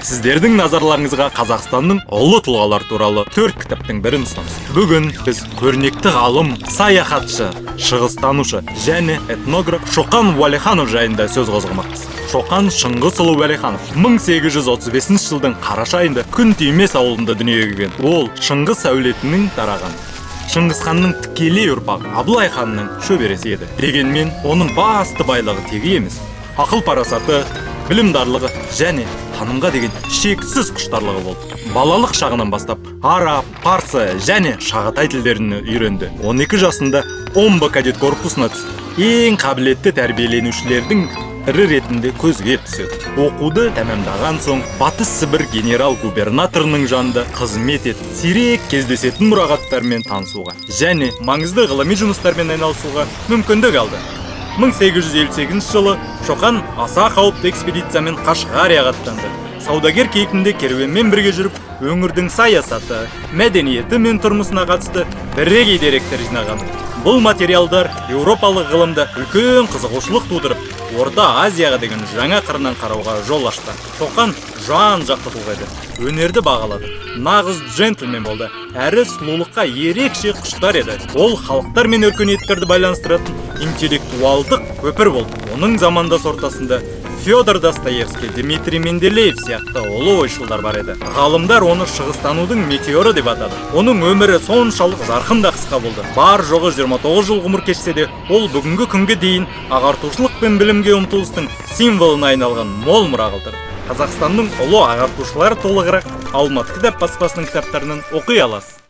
Сіздердің назарларыңызға Қазақстанның ұлы тұлғалар туралы 4 кітаптың бірін ұсынамыз. Бүгін біз көрнекті ғалым, саяхатшы, шығыстанушы және этнограф Шоқан Уәлиханов жайында сөз қозғамақпыз. Шоқан Шыңғысұлы Уәлиханов 1835 жылдың қараша айында Күнтүймес ауылында дүниеге келген. Ол Шыңғыс әулетінің тараған Шыңғысханның тікелей ұрпағы Абылай ханның шөбересі еді. Дегенмен, оның басты байлығы тегі емес, ақыл-парасаты, білімдарлығы және танымға деген шексіз құштарлығы болды. Балалық шағынан бастап араб, парсы және шағатай тілдерін үйренді. 12 жасында омбы кадет корпусына түсті. Ең қабілетті тәрбиеленушілердің ірі ретінде көзге түседі. Оқуды тәмамдаған соң Батыс Сібір генерал-губернаторының жанында қызмет етіп, сирек кездесетін мұрағаттармен танысуға және маңызды ғылыми жұмыстармен айналысуға мүмкіндік алды. 1858 жылы Шоқан аса қауіпті экспедициямен Қашғарияға аттанды. Саудагер кейпінде керуенмен бірге жүріп, өңірдің саясаты, мәдениеті мен тұрмысына қатысты бірегей деректер жинаған. Бұл материалдар еуропалық ғылымда үлкен қызығушылық тудырып, Орта Азияға деген жаңа қырынан қарауға жол ашты. Шоқан жан-жақты тұлға еді. Өнерді бағалады. Нағыз джентльмен болды. Әрі сұлулыққа ерекше құштар еді. Ол халықтар мен өркениеттерді байланыстыратын интеллектуалдық көпір болды. Оның замандас ортасында Федор Достоевский, Дмитрий Менделеев сияқты ұлы ойшылдар бар еді. Ғалымдар оны шығыстанудың метеоры деп атады. Оның өмірі соншалық жарқын да қысқа болды. Бар жоғы 29 жыл ғұмыр кешсе де, ол бүгінгі күнге дейін ағартушылық пен білімге ұмтылыстың символына айналған мол мұра қалдырды. Қазақстанның ұлы ағартушылары толығырақ Алматы кітап баспасының кітаптарынан оқи аласыз.